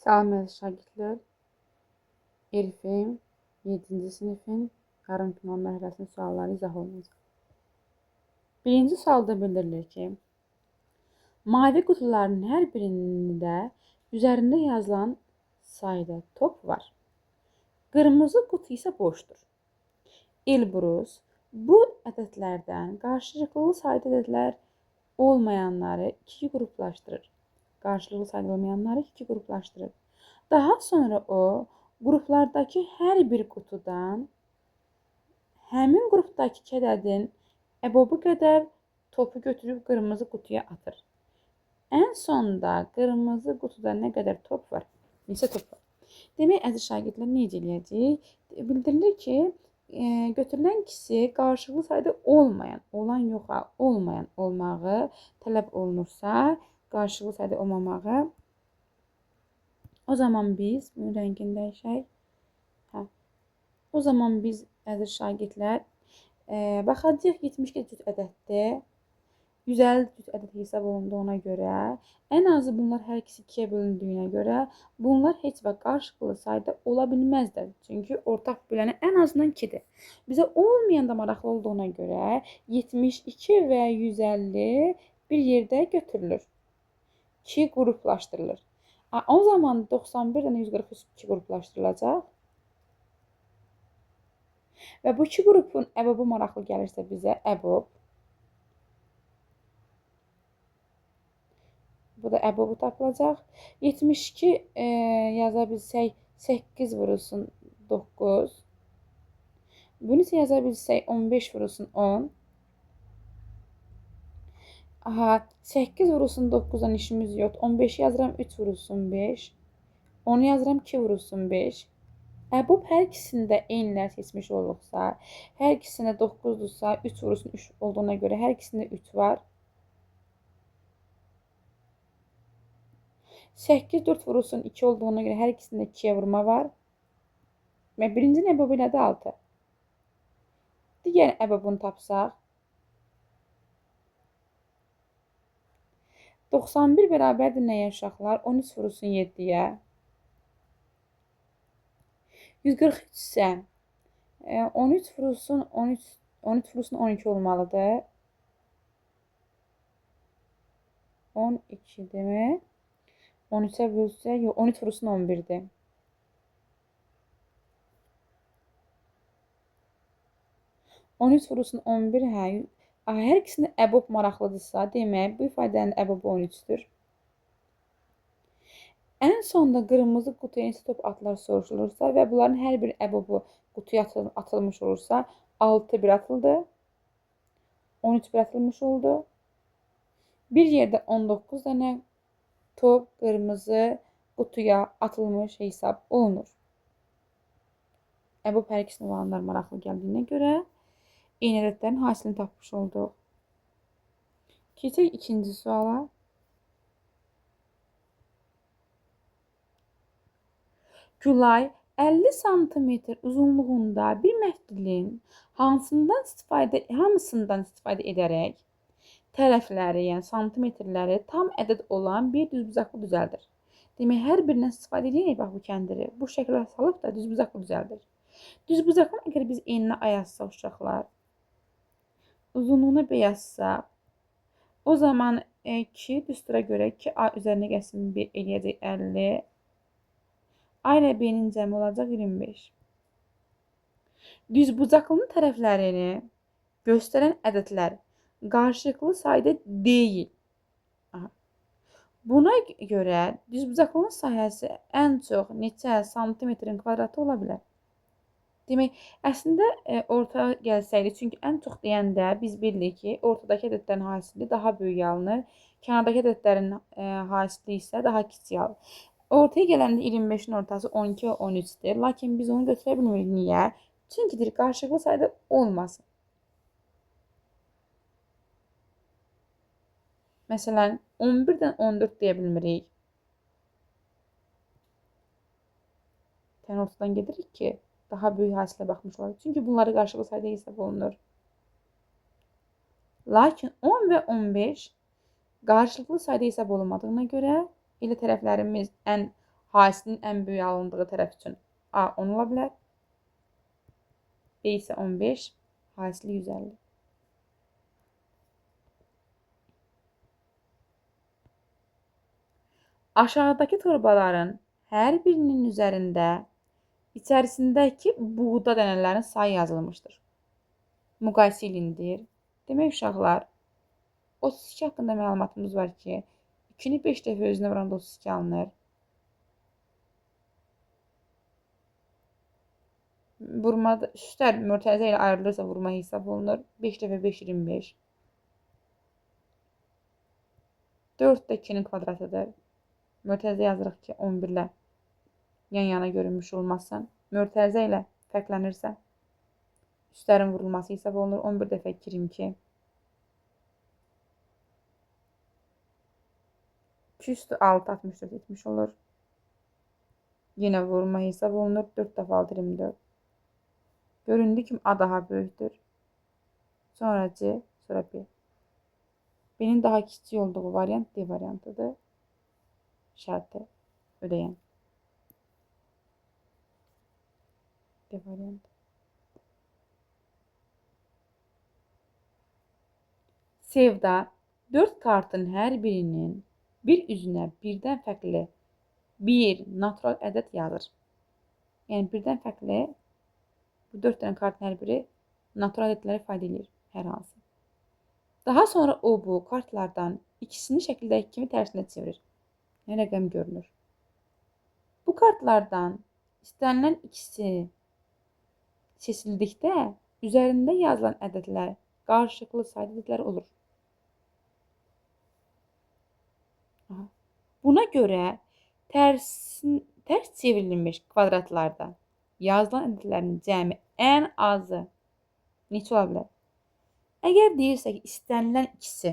Salam əziz şagirdlər. Elifin 7-ci sinifin yarım final mərhələsinin sualları izah olunacaq. Birinci sualda bildirilir ki, mavi qutuların hər birində üzərində yazılan sayda top var. Qırmızı qutu isə boşdur. Elbrus bu ədədlərdən qarşılıqlı sayda ədədlər olmayanları iki qruplaşdırır. Qarşılıqlı sayda olmayanları iki qruplaşdırır. Daha sonra o, qruplardakı hər bir qutudan həmin qrupdakı ədədin əbobu qədər topu götürüb qırmızı qutuya atır. Ən sonda qırmızı qutuda nə qədər top var? Neçə top var? Demək, əziz şagirdlər, necə eləyəcəyik? Bildirilir ki, götürülən ikisi qarşılıqlı sayda olmayan, olan yoxa, olmayan olmağı tələb olunursa, qarşılıqlı sayda olmamağı, o zaman biz, bunun rəngini dəyişək. O zaman biz, əziz şagirdlər, baxacağıq 72 cüt ədəddir. 150 cüt ədəd hesab olunduğuna görə, ən azı bunlar hər ikisi 2-yə bölündüyünə görə, bunlar heç vaxt qarşılıqlı sayda ola bilməzlər. Çünki ortaq böləni ən azından 2-dir. Bizə olmayan da maraqlı olduğuna görə 72 və 150 bir yerdə götürülür. 2 qruplaşdırılır. O zaman 91 dənə 143 2 qruplaşdırılacaq. Və bu iki qrupun əbobu maraqlı gəlirsə bizə, əbob. Bu da əbobu tapılacaq. 72 yaza bilsək 8 vurulsun 9. Bunu isə yaza bilsək 15 vurulsun 10. 8 vurulsun 9-dan işimiz yox. 15 yazıram 3 vurulsun 5. 10 yazıram 2 vurulsun 5. Əbob hər ikisində eyniləri seçmiş olduqsa, hər ikisində 9-dursa, 3 vurulsun 3 olduğuna görə hər ikisində 3 var. 8 4 vurulsun 2 olduğuna görə hər ikisində 2-yə vurma var. Və birincinin əbobu nədir? 6. Digər əbobunu tapsaq, 91 bərabərdir nəyə uşaqlar? 13 vurulsun 7-yə. 143 isə 13 vurulsun 12 olmalıdır. 12 demək. 13-ə bölsə, yox, 13 vurulsun 11-dir. On üç vurulsun 11, hər ikisində əbob maraqlıdırsa, demək, bu ifadənin əbobu 13-dür. Ən sonda qırmızı qutuya neçə top atılar soruşulursa və bunların hər bir əbobu qutuya atılmış olursa, 6 bir atıldı, 13 bir atılmış oldu. Bir yerdə 19 dənə top qırmızı qutuya atılmış hesab olunur. Əbob hər ikisinin olanlar maraqlı gəldiyinə görə eyni ədədlərin hasilini tapmış olduq. Keçək ikinci suala. Gülay 50 sm uzunluğunda bir məhdudun hamısından istifadə edərək tərəfləri, yəni santimetrləri tam ədəd olan bir düzbucaqlı düzəldir. Demək, hər birindən istifadə edək, bax bu kəndiri bu şəklə salıb da düzbucaqlı düzəldir. Düzbucaqlı əgər biz eninə A yazsaq uşaqlar, uzunluğuna B yazsaq, o zaman 2 düstura görə 2A üzərinə gəlsin 1 eləyəcək 50. A ilə B-nin cəmi olacaq 25. Düzbucaqlının tərəflərini göstərən ədədlər qarşılıqlı sayda deyil. Buna görə düzbucaqlının sahəsi ən çox neçə santimetrin kvadratı ola bilər? Demək, əslində orta gəlsəydi, çünki ən çox deyəndə biz bilirik ki, ortadakı ədədlərin hasili daha böyük alınır, kənardakı ədədlərin hasili isə daha kiçik alınır. Ortaya gələndə 25-in ortası 12 və 13-dir. Lakin biz onu götürə bilmirik. Niyə? Çünki qarşılıqlı sayda olmasın. Məsələn, 11-dən 14 deyə bilmirik. Ortadan gedirik ki, daha böyük hasilə baxmış olarıq. Çünki bunları qarşılıqlı sayda hesab olunur. Lakin 10 və 15 qarşılıqlı sayda hesab olunmadığına görə elə tərəflərimiz ən Hasilin ən böyük alındığı tərəf üçün A 10 ola bilər. B isə 15, hasili 150. Aşağıdakı torbaların hər birinin üzərində içərisindəki buğda dənələrin sayı yazılmışdır. Müqayisə edindir. Demək uşaqlar, 32 haqqında məlumatımız var ki, 2-ni 5 dəfə özünə vuranda 32 alınır. Vurmada üstlər mörtəzə ilə ayrılırsa vurma hesab olunur. 5 dəfə 5 25. 4 də 2-nin kvadratıdır. Mörtəzə yazırıq ki, 11 ilə yan-yana görünmüş olmasın. Mörtəzə ilə fərqlənirsə, üstlərin vurulması hesab olunur. 11 dəfə 2 22. 2 üstü 6 64 70 olur. Yenə vurma hesab olunur. 4 dəfə 6 24. Göründüyü kimi A daha böyükdür. Sonra C, sonra B. B'nin daha kiçik olduğu variant D variantıdır. Şərti ödəyən. D variantı. Sevda 4 kartın hər birinin bir üzünə birdən fərqli bir natural ədəd yazır. Yəni birdən fərqli bu 4 dənə kartın hər biri natural ədədləri ifadə edir hər hansı. Daha sonra o bu kartlardan ikisini şəkildəki kimi tərsinə çevirir. Yəni rəqəm görünür. Bu kartlardan istənilən ikisi seçildikdə üzərində yazılan ədədlər qarşılıqlı sayda ədədlər olur. Buna görə tərs çevrilmiş kvadratlarda yazılan ədədlərin cəmi ən azı neçə ola bilər? Əgər deyirsə ki, istənilən ikisi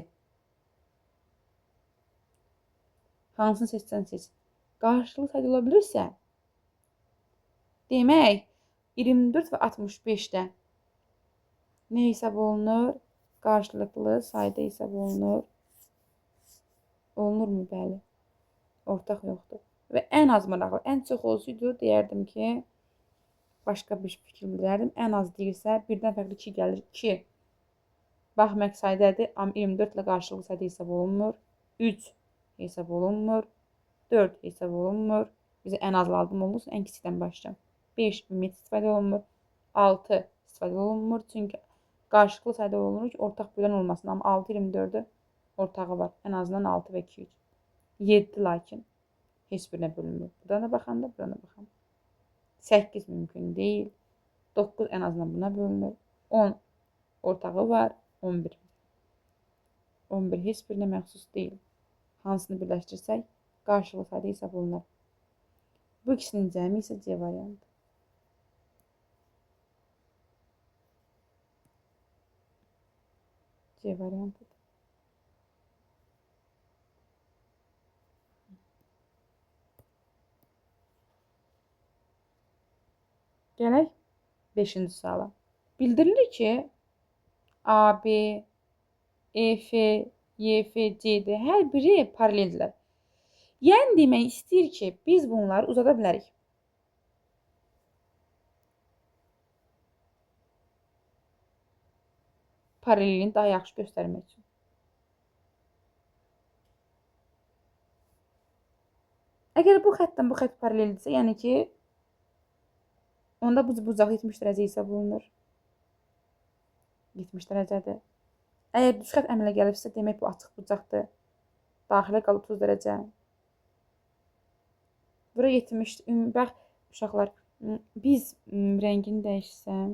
hansını seçsən seç, qarşılıqlı sayda ola bilirsə, demək 24 və 65-də nə hesab olunur? Qarşılıqlı sayda hesab olunur. Olunurmu? Bəli. Ortaq yoxdur. Və ən az maraqlı, ən çox olsaydı deyərdim ki, başqa bir fikir bildirərdim. Ən az deyirsə, birdən fərqli 2 gəlir. 2 bax məqsədədir, amma 24 ilə qarşılıqlı sayda hesab olunmur. 3 hesab olunmur. 4 hesab olunmur. Bizə ən az lazım olursa, ən kiçikdən başlayacağım. 5 ümumiyyətlə istifadə olunmur. 6 istifadə olunmur. Çünki qarşılıqlı sayda olunur ki, ortaq bölən olmasın. Amma 6 24-ü ortağı var. Ən azından 6 və 2 3. 7 lakin heç birinə bölünmür. Buradan da baxanda, buradan da baxanda. 8 mümkün deyil. 9 ən azından buna bölünür. 10 ortağı var. 11. 11 heç birinə məxsus deyil. Hansını birləşdirsək, qarşılıqlı sayda hesab olunur. Bu ikisinin cəmi isə C variantı. C variantıdır. Gələk 5-ci suala. Bildirilir ki, A, B, E, F, Y, F, C'də hər biri paraleldirlər. Yəni demək istəyir ki, biz bunları uzada bilərik. Paralelini daha yaxşı göstərmək üçün. Əgər bu xəttdən bu xətt paraleldirsə, yəni ki, onda bu bucaq 70 dərəcə hesab olunur. 70 dərəcədir. Əgər düz xətt əmələ gəlibsə, demək bu açıq bucaqdır. Daxilə qalıb 30 dərəcə. Bura 70. Bax, uşaqlar, biz rəngini dəyişsəm.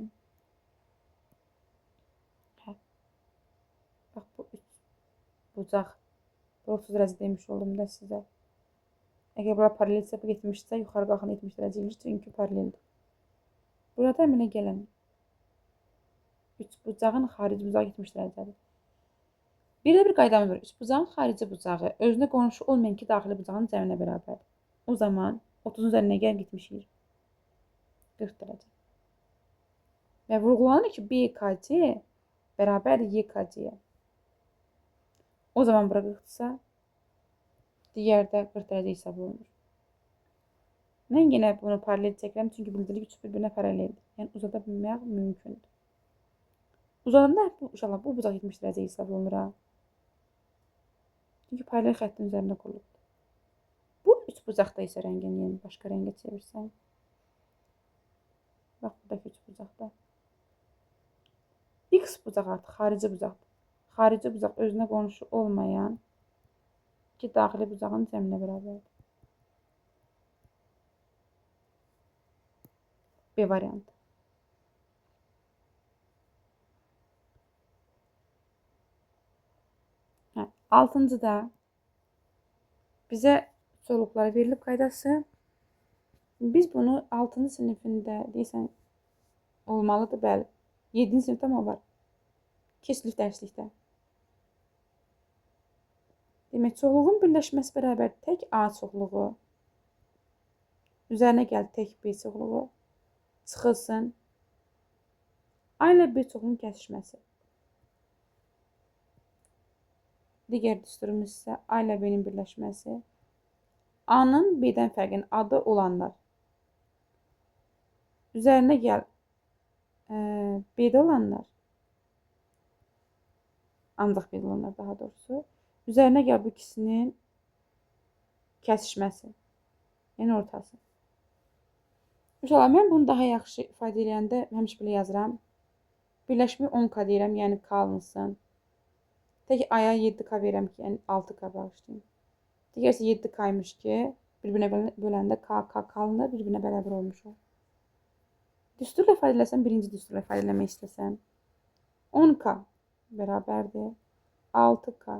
Bax, bu 3 bucaq. Bu 30 dərəcə demiş oldum da sizə. Əgər bura paralelsə, bu 70-sə, yuxarı qalxan 70 dərəcə imiş, çünki paraleldir. Burada əmələ gələn 3 bucağın xarici bucağı 70 dərəcədir. Bir də bir qaydamız var. 3 bucağın xarici bucağı özünə qonşu olmayan ki, daxili bucağın cəminə bərabərdir. O zaman 30-un üzərinə gəlib 70 yiyir. 40 dərəcə. Və vurğulanır ki, BKC bərabərdir YKC-yə. O zaman bura 40-dırsa, digərdə 40 dərəcə hesab olunur. Mən yenə bunu paralel çəkirəm, çünki bildirik üç bir-birinə paraleldir. Yəni uzada bilmək mümkündür. Uzadanda uşaqlar bu bucaq 70 dərəcə hesab olunur ha. Çünki paralel xəttin üzərində qurulubdur. Bu üç bucaqda isə rəngini yəni başqa rəngə çevirsən. Bax, buradakı üç bucaqda. X bucaq artıq xarici bucaqdır. Xarici bucaq özünə qonşu olmayan iki daxili bucağın cəminə bərabərdir. B variantı. Altıncıda bizə soruluqlara verilib qaydası. Biz bunu 6-cı sinifində deyəsən olmalıdır, bəli. 7-ci sinifdə mi var? Keçilib dərslikdə. Demək, çoxluğun birləşməsi bərabər tək A çoxluğu. Üzərinə gəl tək B çoxluğu. Çıxılsın. A ilə B çoxluğun kəsişməsi. Digər düsturumuz isə A ilə B-nin birləşməsi. A-nın B-dən fərqinin adı olanlar. Üzərinə gəl B-də olanlar. Ancaq B-də olanlar daha doğrusu. Üzərinə gəl bu ikisinin kəsişməsi. Yəni ortası. Uşaqlar, mən bunu daha yaxşı ifadə edəndə həmişə belə yazıram. Birləşməyi 10K deyirəm, yəni K alınsın. Tək A-ya 7K verirəm ki, yəni 6K bağışlayayım. Digərsə 7K-ymış ki, bir-birinə böləndə K alınır, bir-birinə bərabər olmuş olur. Düsturla ifadə eləsəm, birinci düsturla ifadə eləmək istəsəm, 10K bərabərdir 6K.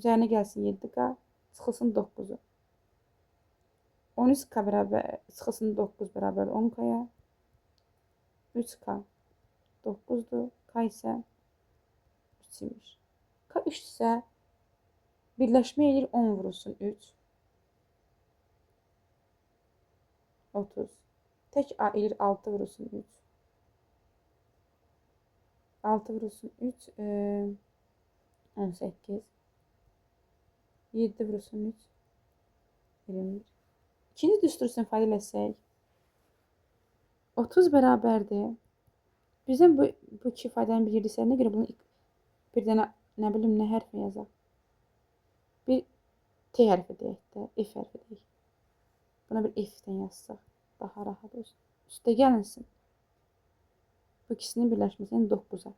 Üzərinə gəlsin 7K, çıxılsın 9-u. 13K bərabər, çıxılsın 9 bərabər 10K-ya. 3K 9-dur, K isə 3 imiş. K 3 isə birləşmə edir 10 vurulsun 3. 30. Tək A edir 6 vurulsun 3. 6 vurulsun 3 18. 7 vurulsun 3 21. İkinci düstur üçün ifadə eləsək 30 bərabərdir. Bizdən bu iki ifadənin bir yerdisərinə görə bunu bir dənə nə bilim nə hərfi yazaq. Bir T hərfi deyək də, F hərfi deyək. Buna bir F-dən yazsaq daha rahat olsun. Üstə gəlinsin. Bu ikisinin birləşməsi yəni 9-a.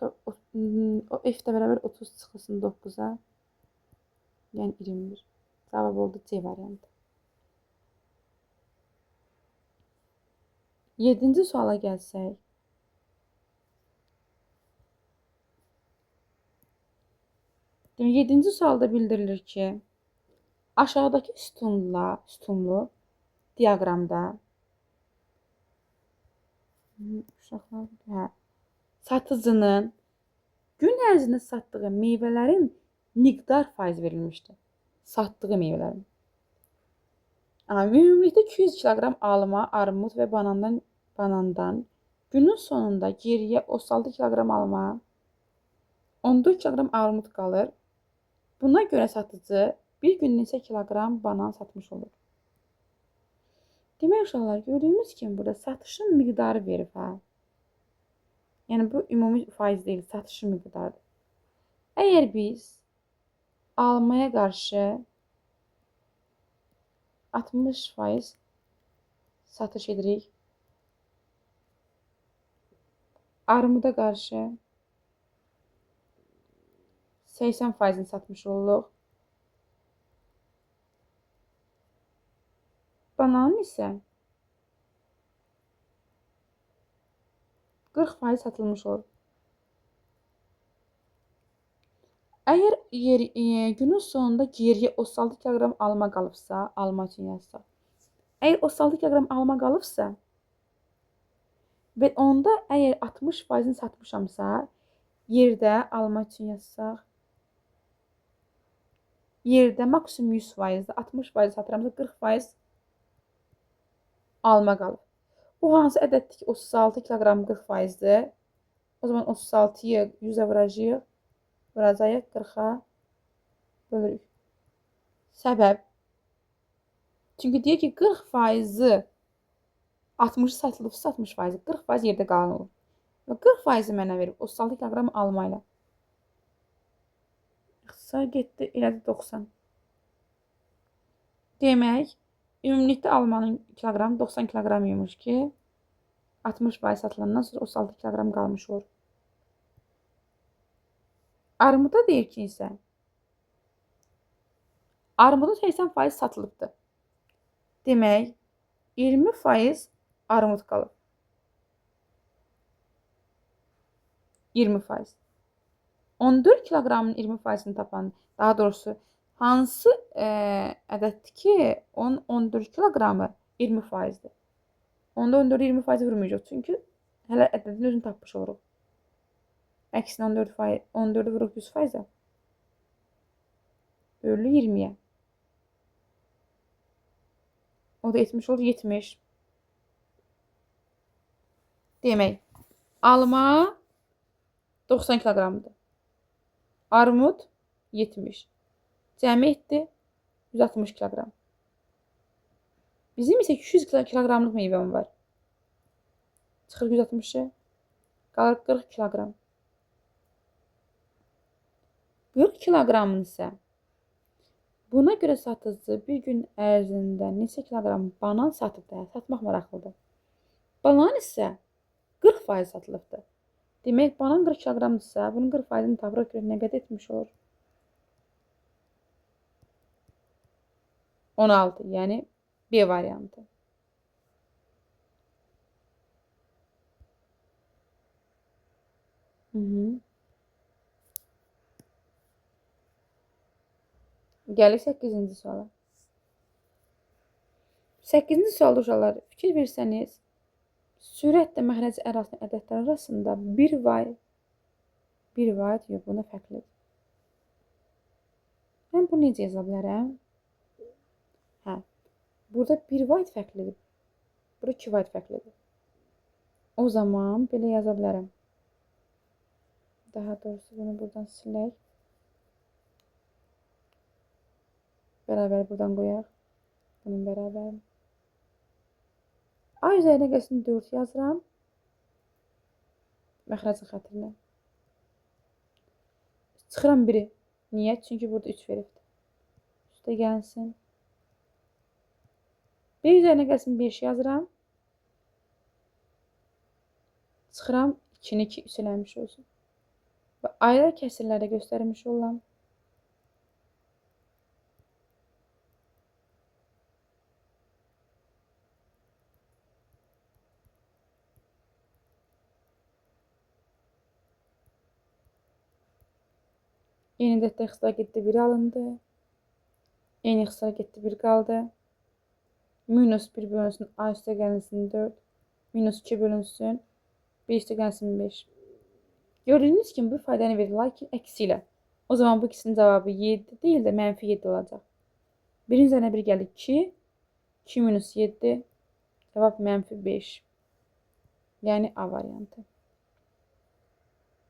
O F-də bərabər 30 çıxılsın 9-a. Yəni 21. Cavab oldu C variantı. 7-ci suala gəlsək. Demək, 7-ci sualda bildirilir ki, aşağıdakı sütunlu diaqramda satıcının gün ərzində satdığı meyvələrin miqdar faiz verilmişdir. Satdığı meyvələrin. Ümumilikdə 200 kiloqram alma, armud və banandan günün sonunda geriyə 36 kiloqram alma, 14 kiloqram armud qalır. Buna görə satıcı bir gün neçə kiloqram banan satmış olur. Demək uşaqlar, gördüyümüz kimi burada satışın miqdarı verib. Yəni bu ümumi faiz deyil, satışın miqdarıdır. Əgər biz almaya qarşı 60% satış edirik. Armuda qarşı 80%-ni satmış oluruq. Bananın isə 40% satılmış olur. Əgər günün sonunda geriyə 36 kiloqram alma qalıbsa, alma üçün yazsaq. Əgər 36 kiloqram alma qalıbsa və onda əgər 60%-ni satmışamsa, yerdə alma üçün yazsaq, yerdə maksimum 100%-də 60% satıramsa 40% alma qalıb. Bu hansı ədəddir ki, 36 kiloqram 40%-dir. O zaman 36-yı 100-ə vuracağıq. Vuracağıq 40-a bölürük. Səbəb. Çünki deyir ki 40% 60 satılıbsa 60%, 40% yerdə qalan olur. Və 40% mənə verib 36 kiloqram alma ilə. İxtisar getdi, elədi 90. Demək, ümumilikdə almanın kiloqramı 90 kiloqram imiş ki, 60% satılandan sonra 36 kiloqram qalmış olur. Armuda deyir ki isə, armudun 80% satılıbdır. Demək, 20% armud qalıb. 20%. 14 kiloqramın 20%'ni tapan, daha doğrusu hansı ədəddir ki, onun 14 kiloqramı 20%'dir. Onda 14'ü 20% vurmayacaq. Çünki hələ ədədin özünü tapmış oluruq. Əksinə 14'ü vuruq 100%'ə. Bölü 20'yə. O da 70 olur, 70. Demək, alma 90 kiloqramdır. Armud 70. Cəmi etdi 160 kiloqram. Bizim isə 200 kiloqramlıq meyvəm var. Çıxır 160'ı. Qalır 40 kiloqram. 40 kiloqramın isə buna görə satıcı bir gün ərzində neçə kiloqram banan satıb da, satmaq maraqlıdır. Banan isə 40% satılıbdır. Demək, banan 40 kiloqramdırsa, bunun 40%'ni tapırıq görə nə qədər etmiş olur? 16, yəni B variantı. Gəlir 8-ci suala. 8-ci sualda uşaqlar fikir versəniz, sürətlə məxrəc ədədlər arasında 1 vayd yox, buna fərqlidir. Mən bunu necə yaza bilərəm? Hə, burada 1 vayd fərqlidir. Burada 2 vayd fərqlidir. O zaman belə yaza bilərəm. Daha doğrusu bunu buradan silək. Bərabər buradan qoyaq. Bunun bərabər. A üzərinə gəlsin 4 yazıram. Məxrəcin xətrinə. Çıxıram 1'i. Niyə? Çünki burada 3 veribdir. Üstə gəlsin. B üzərinə gəlsin 5 yazıram. Çıxıram 2'ni 2 3 eləmiş olsun. Və ayrı kəsirlərdə göstərmiş olam. Eyni ədəddə ixtisara getdi 1 alındı. Eyni ixtisara getdi 1 qaldı. Minus 1 bölünsün A üstə gəlsin 4. Minus 2 bölünsün B üstə gəlsin 5. Gördüyünüz kimi bu faydanı verir, lakin əksi ilə. O zaman bu ikisinin cavabı 7 deyil də mənfi 7 olacaq. 1'in üzərinə 1 gəlir 2. 2 minus 7. Cavab mənfi 5. Yəni A variantı.